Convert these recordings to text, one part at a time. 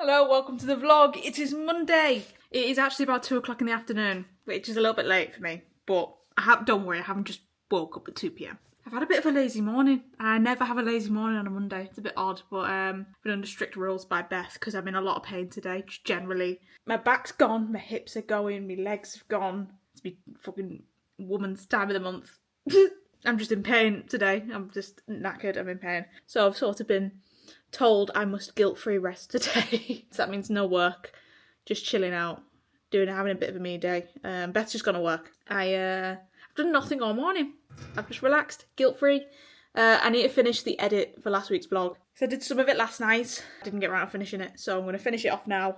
Hello, welcome to the vlog. It is Monday. It is actually about 2 o'clock in the afternoon, which is a little bit late for me, but don't worry, I haven't just woke up at 2 p.m. I've had a bit of a lazy morning. I never have a lazy morning on a Monday. It's a bit odd, but I've been under strict rules by Beth because I'm in a lot of pain today, just generally. My back's gone, my hips are going, my legs have gone. It's my fucking woman's time of the month. I'm just in pain today. I'm just knackered, I'm in pain. So I've sort of been told I must guilt-free rest today. So that means no work, just chilling out, having a bit of a me day. Beth's just gone to work. I've done nothing all morning. I've just relaxed, guilt-free. I need to finish the edit for last week's vlog. So I did some of it last night. I didn't get around to finishing it, so I'm going to finish it off now,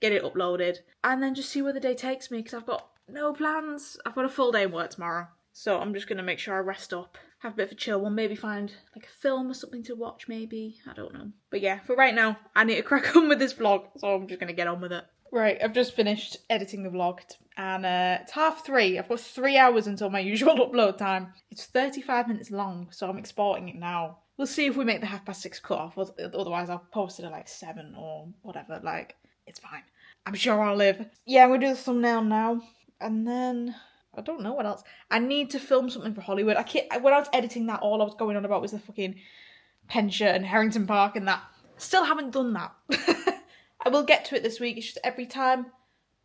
get it uploaded, and then just see where the day takes me, because I've got no plans. I've got a full day of work tomorrow, so I'm just going to make sure I rest up, have a bit of a chill one, maybe find like a film or something to watch maybe, I don't know. But yeah, for right now, I need to crack on with this vlog, so I'm just going to get on with it. Right, I've just finished editing the vlog and it's 3:30. I've got 3 hours until my usual upload time. It's 35 minutes long, so I'm exporting it now. We'll see if we make the 6:30 cut off, otherwise I'll post it at like 7 or whatever, like, it's fine. I'm sure I'll live. Yeah, I'm going to do the thumbnail now, and then I don't know what else. I need to film something for Hollywood. When I was editing that, all I was going on about was the fucking Penshire and Harrington Park and that. Still haven't done that. I will get to it this week. It's just every time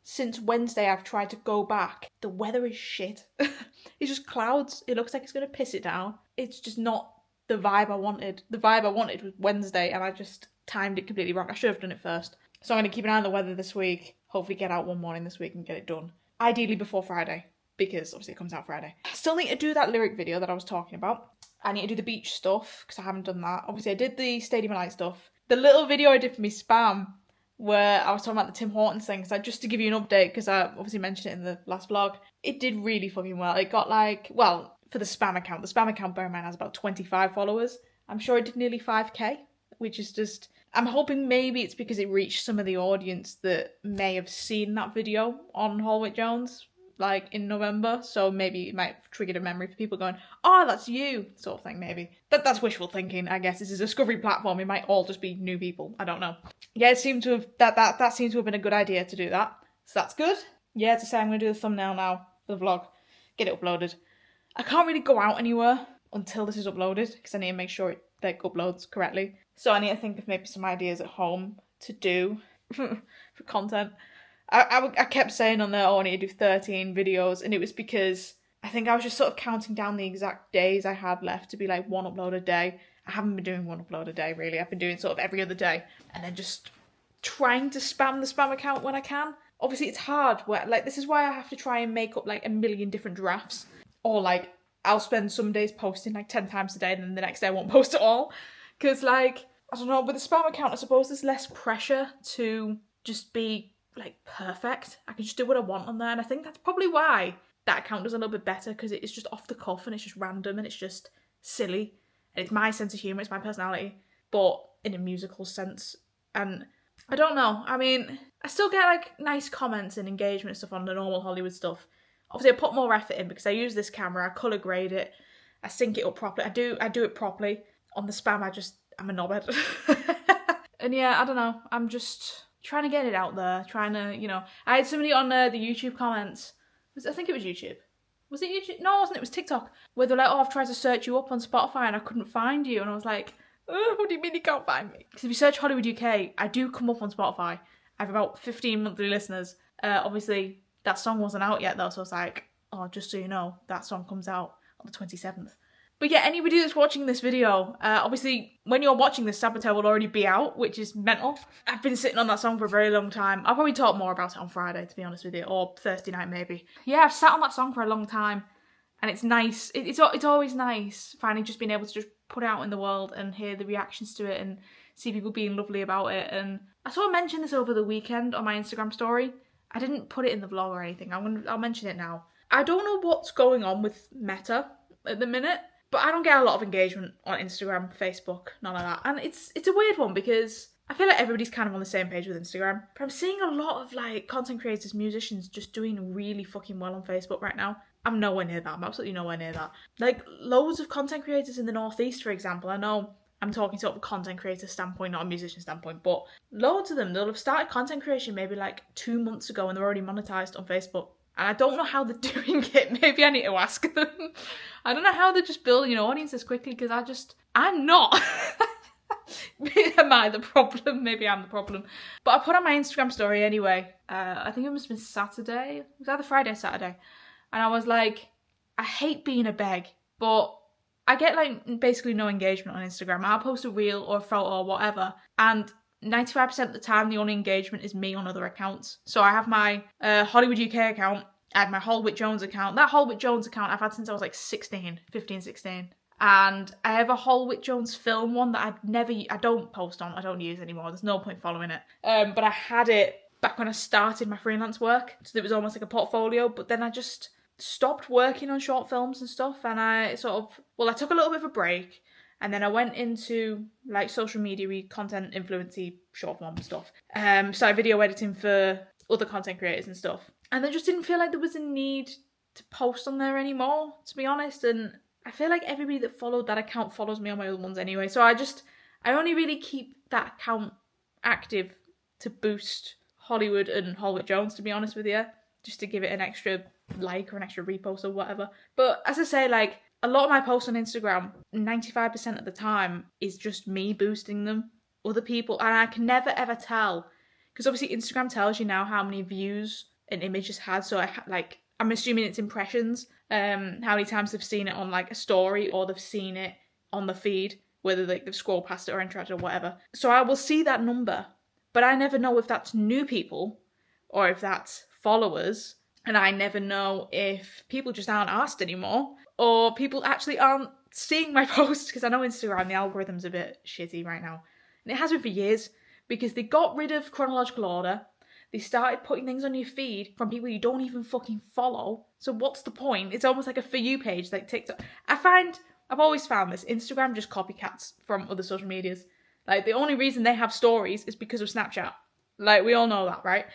since Wednesday I've tried to go back, the weather is shit. It's just clouds. It looks like it's going to piss it down. It's just not the vibe I wanted. The vibe I wanted was Wednesday and I just timed it completely wrong. I should have done it first. So I'm going to keep an eye on the weather this week. Hopefully get out one morning this week and get it done. Ideally before Friday, because obviously it comes out Friday. Still need to do that lyric video that I was talking about. I need to do the beach stuff because I haven't done that. Obviously I did the Stadium Light stuff. The little video I did for me spam where I was talking about the Tim Hortons thing, so just to give you an update, because I obviously mentioned it in the last vlog, it did really fucking well. It got like, well, for the spam account, bear in mind, has about 25 followers. I'm sure it did nearly 5k, which is just, I'm hoping maybe it's because it reached some of the audience that may have seen that video on Hallway Jones, like in November, so maybe it might have triggered a memory for people going, oh, that's you, sort of thing, maybe. That's wishful thinking, I guess. This is a discovery platform, it might all just be new people, I don't know. Yeah, it seemed to have, that seems to have been a good idea to do that, so that's good. Yeah, to say I'm going to do the thumbnail now for the vlog, get it uploaded. I can't really go out anywhere until this is uploaded, because I need to make sure it like uploads correctly. So I need to think of maybe some ideas at home to do for content. I kept saying on there, oh, I need to do 13 videos, and it was because I think I was just sort of counting down the exact days I had left to be like one upload a day. I haven't been doing one upload a day, really. I've been doing sort of every other day, and then just trying to spam the spam account when I can. Obviously, it's hard. Like, this is why I have to try and make up like a million different drafts, or like I'll spend some days posting like 10 times a day, and then the next day I won't post at all, because like, I don't know, with the spam account, I suppose there's less pressure to just be like perfect. I can just do what I want on there, and I think that's probably why that account does a little bit better, because it's just off the cuff and it's just random and it's just silly, and it's my sense of humour, it's my personality, but in a musical sense. And I don't know, I mean, I still get like nice comments and engagement and stuff on the normal Hollywood stuff. Obviously I put more effort in because I use this camera, I colour grade it, I sync it up properly, I do it properly. On the spam I'm a knobhead. And yeah, I don't know, I'm just trying to get it out there, trying to, you know, I had somebody on the YouTube comments, I think it was YouTube. Was it YouTube? No, it wasn't, it was TikTok, where they're like, oh, I've tried to search you up on Spotify and I couldn't find you. And I was like, oh, what do you mean you can't find me? Because if you search Hollywood UK, I do come up on Spotify. I have about 15 monthly listeners. Obviously, that song wasn't out yet though, so I was like, oh, just so you know, that song comes out on the 27th. But yeah, anybody that's watching this video, obviously, when you're watching this, Saboteur will already be out, which is mental. I've been sitting on that song for a very long time. I'll probably talk more about it on Friday, to be honest with you, or Thursday night maybe. Yeah, I've sat on that song for a long time, and it's nice. It's always nice, finally just being able to just put it out in the world and hear the reactions to it and see people being lovely about it. And I sort of mentioned this over the weekend on my Instagram story. I didn't put it in the vlog or anything. I'll mention it now. I don't know what's going on with Meta at the minute, but I don't get a lot of engagement on Instagram, Facebook, none of that. And it's a weird one because I feel like everybody's kind of on the same page with Instagram. But I'm seeing a lot of like content creators, musicians just doing really fucking well on Facebook right now. I'm nowhere near that. I'm absolutely nowhere near that. Like loads of content creators in the Northeast, for example. I know I'm talking sort of a content creator standpoint, not a musician standpoint, but loads of them, they'll have started content creation maybe like 2 months ago and they're already monetized on Facebook. And I don't know how they're doing it. Maybe I need to ask them. I don't know how they're just building an audience as quickly, because I'm not. Am I the problem? Maybe I'm the problem. But I put on my Instagram story anyway. I think it must have been Saturday. It was either Friday or Saturday. And I was like, I hate being a beg, but I get like basically no engagement on Instagram. I'll post a reel or a photo or whatever, and 95% of the time the only engagement is me on other accounts. So I have my Hollywood UK account, I have my Hollywood Jones account. That Hollywood Jones account I've had since I was like 15, 16. And I have a Hollywood Jones film one that I don't post on, I don't use anymore. There's no point following it. But I had it back when I started my freelance work. So it was almost like a portfolio, but then I just stopped working on short films and stuff, and I took a little bit of a break, and then I went into like social media content influency short form stuff. Started video editing for other content creators and stuff, and I just didn't feel like there was a need to post on there anymore, to be honest. And I feel like everybody that followed that account follows me on my other ones anyway, so I only really keep that account active to boost Hollywood and Hollywood Jones, to be honest with you, just to give it an extra like or an extra repost or whatever. But as I say, like, a lot of my posts on Instagram, 95% of the time is just me boosting them, other people, and I can never ever tell, because obviously Instagram tells you now how many views an image has had, so I'm assuming it's impressions, how many times they've seen it on like a story, or they've seen it on the feed, whether they've scrolled past it or interacted or whatever. So I will see that number, but I never know if that's new people or if that's followers. And I never know if people just aren't asked anymore, or people actually aren't seeing my posts, because I know Instagram, the algorithm's a bit shitty right now. And it has been for years, because they got rid of chronological order. They started putting things on your feed from people you don't even fucking follow. So what's the point? It's almost like a For You page, like TikTok. I've always found this, Instagram just copycats from other social medias. Like, the only reason they have stories is because of Snapchat. Like, we all know that, right?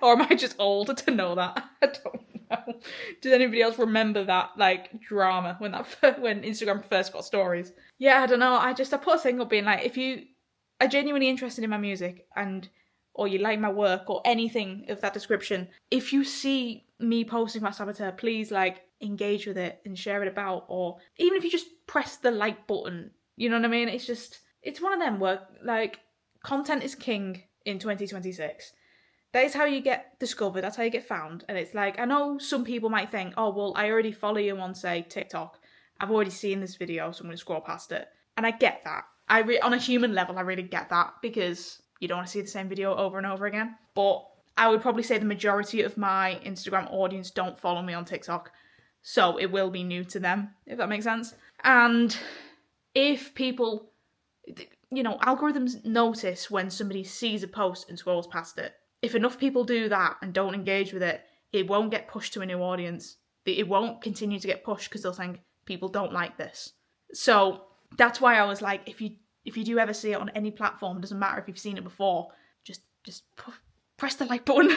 Or am I just old to know that? I don't know. Does anybody else remember that, like, drama when Instagram first got stories? Yeah, I don't know. I put a thing up being like, if you are genuinely interested in my music or you like my work or anything of that description, if you see me posting my Saboteur, please, like, engage with it and share it about, or even if you just press the like button, you know what I mean? It's one of them where, like, content is king in 2026. That is how you get discovered, that's how you get found. And it's like, I know some people might think, oh, well, I already follow you on, say, TikTok. I've already seen this video, so I'm going to scroll past it. And I get that. On a human level, I really get that, because you don't want to see the same video over and over again. But I would probably say the majority of my Instagram audience don't follow me on TikTok, so it will be new to them, if that makes sense. And if people, you know, algorithms notice when somebody sees a post and scrolls past it. If enough people do that and don't engage with it, it won't get pushed to a new audience. It won't continue to get pushed, because they'll think people don't like this. So that's why I was like, if you do ever see it on any platform, doesn't matter if you've seen it before, just press the like button.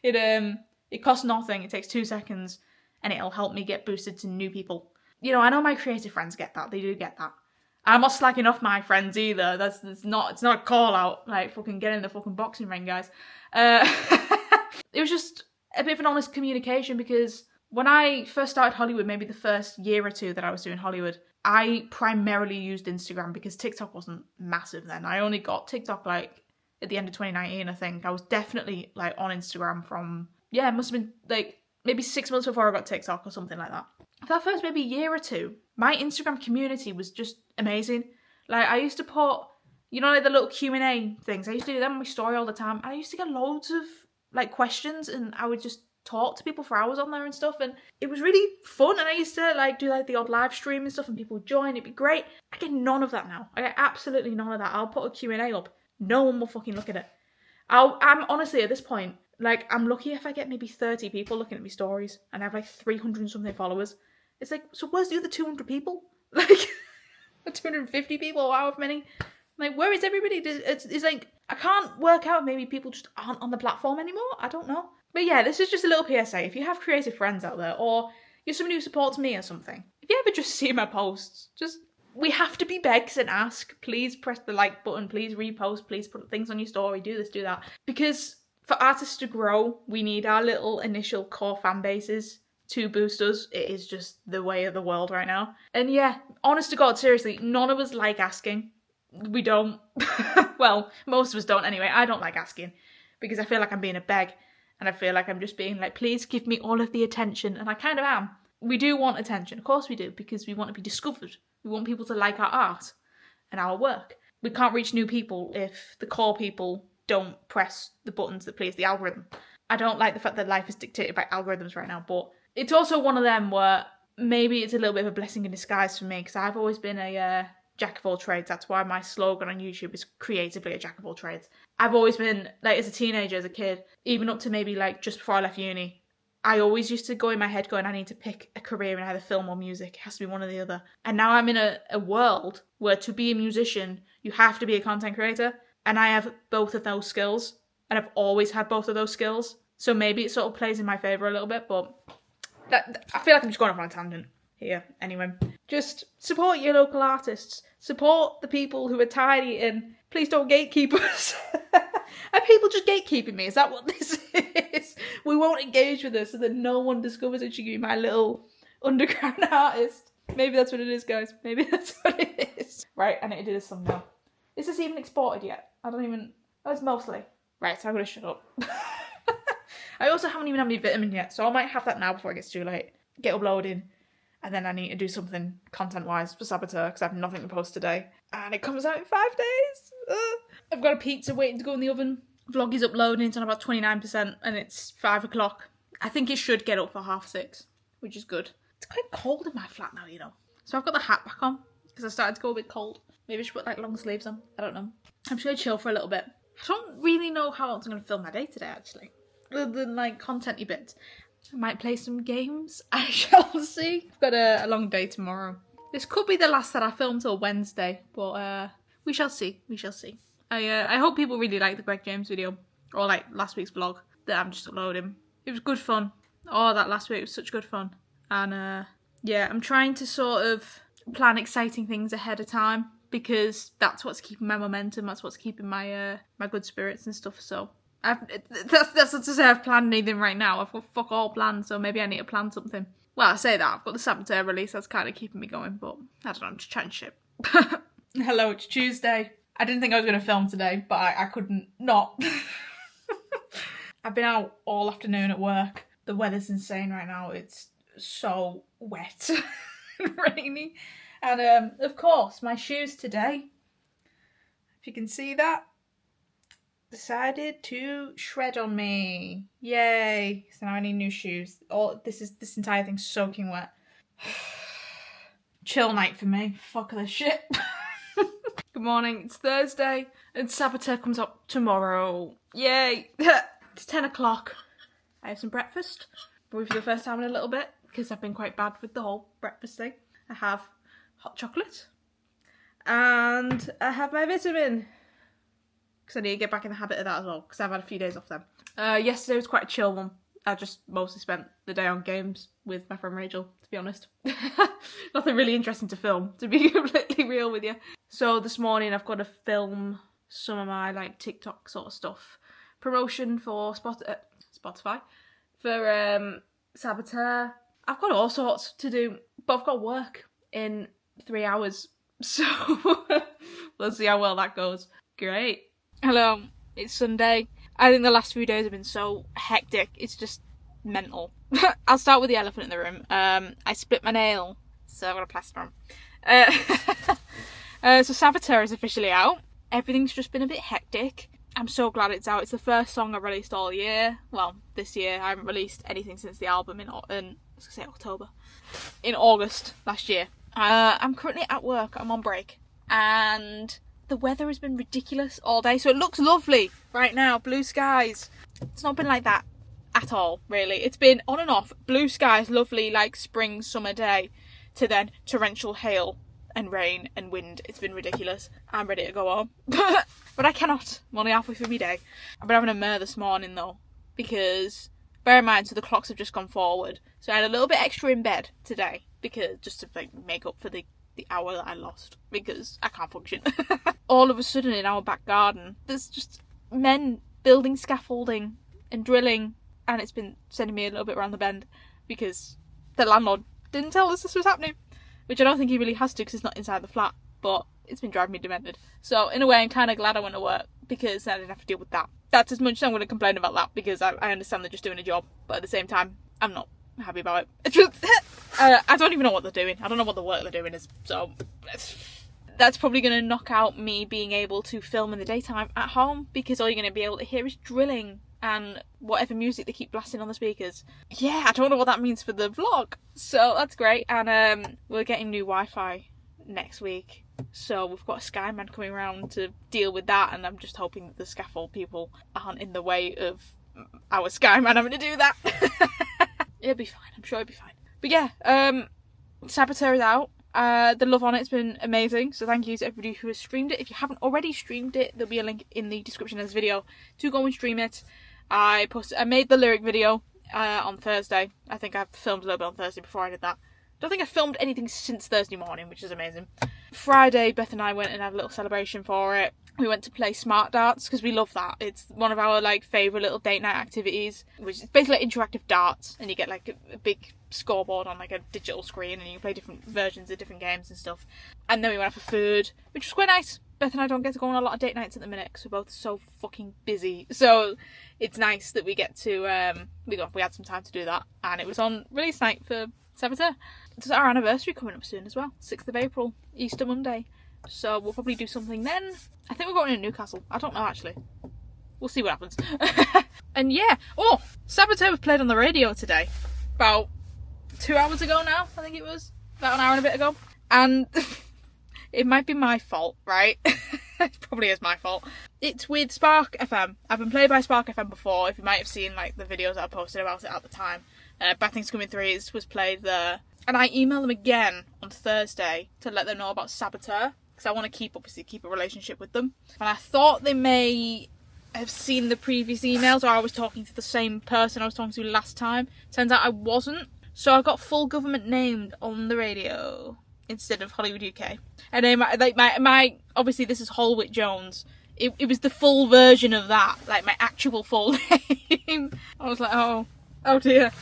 It costs nothing. It takes 2 seconds, and it'll help me get boosted to new people. You know, I know my creative friends get that. They do get that. I'm not slacking off my friends either. It's not a call out. Like, fucking get in the fucking boxing ring, guys. It was just a bit of an honest communication, because when I first started Hollywood, maybe the first year or two that I was doing Hollywood, I primarily used Instagram, because TikTok wasn't massive then. I only got TikTok like at the end of 2019, I think. I was definitely like on Instagram from, it must have been like maybe 6 months before I got TikTok or something like that. For that first maybe year or two, my Instagram community was just amazing. Like, I used to put, you know, like the little Q&A things. I used to do them on my story all the time. And I used to get loads of like questions, and I would just talk to people for hours on there and stuff, and it was really fun. And I used to like do like the odd live stream and stuff, and people would join. It'd be great. I get none of that now. I get absolutely none of that. I'll put a Q&A up, no one will fucking look at it. I'm honestly at this point, like, I'm lucky if I get maybe 30 people looking at my stories, and I have like 300 and something followers. It's like, so where's the other 200 people? Like, 250 people, or however many. Like, where is everybody? It's like, I can't work out, maybe people just aren't on the platform anymore. I don't know. But yeah, this is just a little PSA. If you have creative friends out there, or you're somebody who supports me or something, if you ever just see my posts, just we have to be begs and ask. Please press the like button. Please repost. Please put things on your story. Do this, do that. Because for artists to grow, we need our little initial core fan bases to boost us. It is just the way of the world right now. And yeah, honest to God, seriously, none of us like asking. We don't. Well, most of us don't anyway. I don't like asking because I feel like I'm being a beg. And I feel like I'm just being like, please give me all of the attention. And I kind of am. We do want attention. Of course we do, because we want to be discovered. We want people to like our art and our work. We can't reach new people if the core people don't press the buttons that please the algorithm. I don't like the fact that life is dictated by algorithms right now, but it's also one of them where maybe it's a little bit of a blessing in disguise for me, because I've always been a jack of all trades. That's why my slogan on YouTube is creatively a jack of all trades. I've always been, like, as a teenager, as a kid, even up to maybe like just before I left uni, I always used to go in my head going, I need to pick a career in either film or music. It has to be one or the other. And now I'm in a world where to be a musician, you have to be a content creator. And I have both of those skills. And I've always had both of those skills. So maybe it sort of plays in my favour a little bit. But I feel like I'm just going off on a tangent here. Anyway, just support your local artists. Support the people who are tiny, and please don't gatekeep us. Are people just gatekeeping me? Is that what this is? We won't engage with us so that no one discovers it should be my little underground artist. Maybe that's what it is, guys. Maybe that's what it is. Right, I need to do this thumbnail. Is this even exported yet? I don't even... Oh, it's mostly. Right, so I'm going to shut up. I also haven't even had any vitamin yet, so I might have that now before it gets too late. Get uploading. And then I need to do something content-wise for Saboteur, because I have nothing to post today. And it comes out in 5 days. I've got a pizza waiting to go in the oven. Vlog is uploading, it's on about 29%, and it's 5 o'clock. I think it should get up for 6:30, which is good. It's quite cold in my flat now, you know. So I've got the hat back on, because I started to go a bit cold. Maybe I should put, like, long sleeves on. I don't know. I'm just going to chill for a little bit. I don't really know how else I'm going to film my day today, actually. Other than, like, content-y bits. I might play some games. I shall see. I've got a long day tomorrow. This could be the last that I film till Wednesday, but we shall see. We shall see. I hope people really like the Greg James video, or like last week's vlog that I'm just uploading. It was good fun. Oh, that last week was such good fun. And yeah, I'm trying to sort of plan exciting things ahead of time, because that's what's keeping my momentum. That's what's keeping my my good spirits and stuff. So that's not to say I've planned anything right now. I've got fuck all planned, so maybe I need to plan something. Well, I say that, I've got the Saboteur release, that's kind of keeping me going, but I don't know, I'm just chatting shit. Hello, it's Tuesday. I didn't think I was going to film today, but I couldn't not. I've been out all afternoon at work. The weather's insane right now. It's so wet and rainy. And of course, my shoes today, if you can see that, decided to shred on me. Yay. So now I need new shoes. This entire thing's soaking wet. Chill night for me. Fuck this shit. Good morning. It's Thursday and Saboteur comes up tomorrow. Yay. It's 10 o'clock. I have some breakfast. Probably for the first time in a little bit, because I've been quite bad with the whole breakfast thing. I have hot chocolate. And I have my vitamin. Because I need to get back in the habit of that as well, because I've had a few days off them. Yesterday was quite a chill one. I just mostly spent the day on games with my friend Rachel, to be honest. Nothing really interesting to film, to be completely real with you. So this morning I've got to film some of my like TikTok sort of stuff. Promotion for Spotify. For Saboteur. I've got all sorts to do, but I've got work in 3 hours. So we'll see how well that goes. Great. Hello, it's Sunday. I think the last few days have been so hectic, it's just mental. I'll start with the elephant in the room. I split my nail, so I've got a plaster on. So Saboteur is officially out. Everything's just been a bit hectic. I'm so glad it's out. It's the first song I've released all year. Well, this year. I haven't released anything since the album in October. In August last year. I'm currently at work. I'm on break. And the weather has been ridiculous all day, so it looks lovely right now. Blue skies. It's not been like that at all, really. It's been on and off. Blue skies, lovely, like spring, summer day, to then torrential hail and rain and wind. It's been ridiculous. I'm ready to go home. But I cannot. I'm only halfway through my day. I've been having a mare this morning, though, because, bear in mind, so the clocks have just gone forward. So I had a little bit extra in bed today, because just to like make up for the the hour that I lost because I can't function. All of a sudden in our back garden, there's just men building scaffolding and drilling, and it's been sending me a little bit around the bend because the landlord didn't tell us this was happening, which I don't think he really has to because it's not inside the flat, but it's been driving me demented. So in a way I'm kind of glad I went to work because I didn't have to deal with that. That's as much as I'm going to complain about that because I understand they're just doing a job, but at the same time I'm not happy about it. I don't even know what they're doing. I don't know what the work they're doing is, so that's probably going to knock out me being able to film in the daytime at home because all you're going to be able to hear is drilling and whatever music they keep blasting on the speakers. Yeah, I don't know what that means for the vlog, so that's great. And we're getting new Wi-Fi next week, so we've got a Skyman coming around to deal with that, and I'm just hoping that the scaffold people aren't in the way of our Skyman having to do that. It'll be fine, I'm sure it'll be fine. But yeah, Saboteur is out. The love on it's been amazing, so thank you to everybody who has streamed it. If you haven't already streamed it, there'll be a link in the description of this video to go and stream it. I made the lyric video on Thursday. I think I filmed a little bit on Thursday before I did that. Don't think I filmed anything since Thursday morning, which is amazing. Friday, Beth and I went and had a little celebration for it. We went to play smart darts because we love that. It's one of our favourite little date night activities, which is basically interactive darts, and you get a big scoreboard on a digital screen, and you play different versions of different games and stuff. And then we went out for food, which was quite nice. Beth and I don't get to go on a lot of date nights at the minute because we're both so fucking busy. So it's nice that we get to we had some time to do that, and it was on release night for Saboteur. It's our anniversary coming up soon as well, 6th of April, Easter Monday. So we'll probably do something then. I think we're going to Newcastle. I don't know actually. We'll see what happens. And yeah, Saboteur was played on the radio today. About 2 hours ago now, I think it was. About an hour and a bit ago. And it might be my fault, right? It probably is my fault. It's with Spark FM. I've been played by Spark FM before, if you might have seen the videos that I posted about it at the time. BETH'S was played there. And I emailed them again on Thursday to let them know about Saboteur, because I want to keep a relationship with them. And I thought they may have seen the previous emails, or I was talking to the same person I was talking to last time. Turns out I wasn't. So I got full government named on the radio instead of Hollywood UK. And then my obviously this is Holwick Jones. It was the full version of that, my actual full name. I was like, oh dear,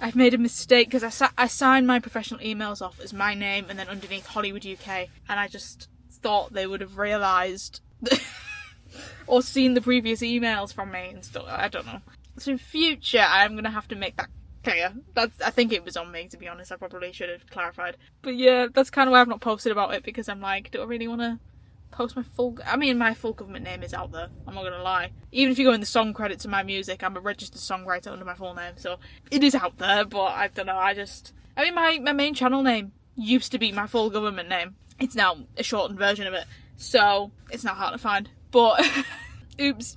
I've made a mistake, because I signed my professional emails off as my name and then underneath Hollywood UK, and I just thought they would have realised or seen the previous emails from me and stuff. I don't know. So in future, I'm going to have to make that clear. I think it was on me, to be honest. I probably should have clarified. But yeah, that's kind of why I've not posted about it, because I'm like, do I really want to post my full government name is out there, I'm not gonna lie. Even if you go in the song credits of my music, I'm a registered songwriter under my full name, so it is out there. But I don't know, my main channel name used to be my full government name. It's now a shortened version of it, so it's not hard to find. But oops.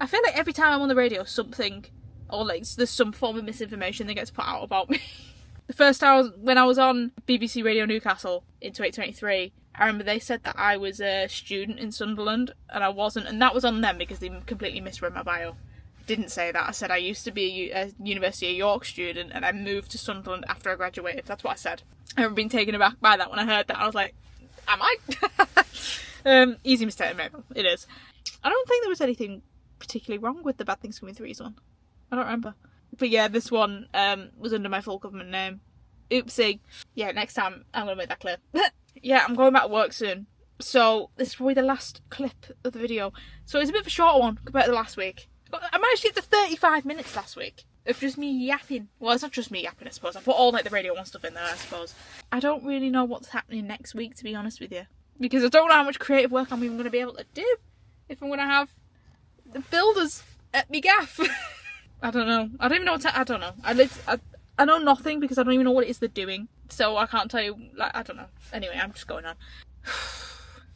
I feel like every time I'm on the radio, something, or there's some form of misinformation that gets put out about me. The first time when I was on BBC Radio Newcastle in 2023, I remember they said that I was a student in Sunderland, and I wasn't, and that was on them because they completely misread my bio. I didn't say that. I said I used to be a University of York student, and I moved to Sunderland after I graduated. That's what I said. I remember being taken aback by that when I heard that. I was like, am I? Easy mistake to make, though. It is. I don't think there was anything particularly wrong with the Bad Things Coming Threes one. I don't remember. But yeah, this one was under my full government name. Oopsie. Yeah, next time I'm going to make that clear. Yeah, I'm going back to work soon. So this is probably the last clip of the video. So it's a bit of a shorter one compared to last week. I managed to get to 35 minutes last week of just me yapping. Well, it's not just me yapping, I suppose. I put all the Radio 1 stuff in there, I suppose. I don't really know what's happening next week, to be honest with you. Because I don't know how much creative work I'm even going to be able to do. If I'm going to have the builders at me gaff. I don't know. I don't even know I don't know. I know nothing because I don't even know what it is they're doing. So I can't tell you, I don't know. Anyway, I'm just going on.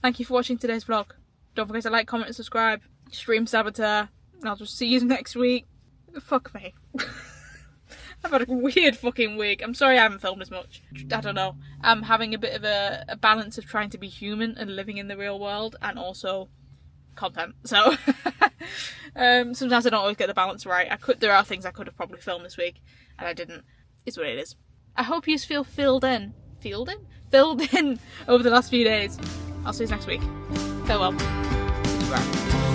Thank you for watching today's vlog. Don't forget to like, comment and subscribe. Stream Saboteur. And I'll just see you next week. Fuck me. I've had a weird fucking week. I'm sorry I haven't filmed as much. I don't know. I'm having a bit of a balance of trying to be human and living in the real world, and also content. So sometimes I don't always get the balance right. There are things I could have probably filmed this week and I didn't. It's what it is. I hope you feel filled in filled in over the last few days. I'll see you next week. Farewell. Subscribe.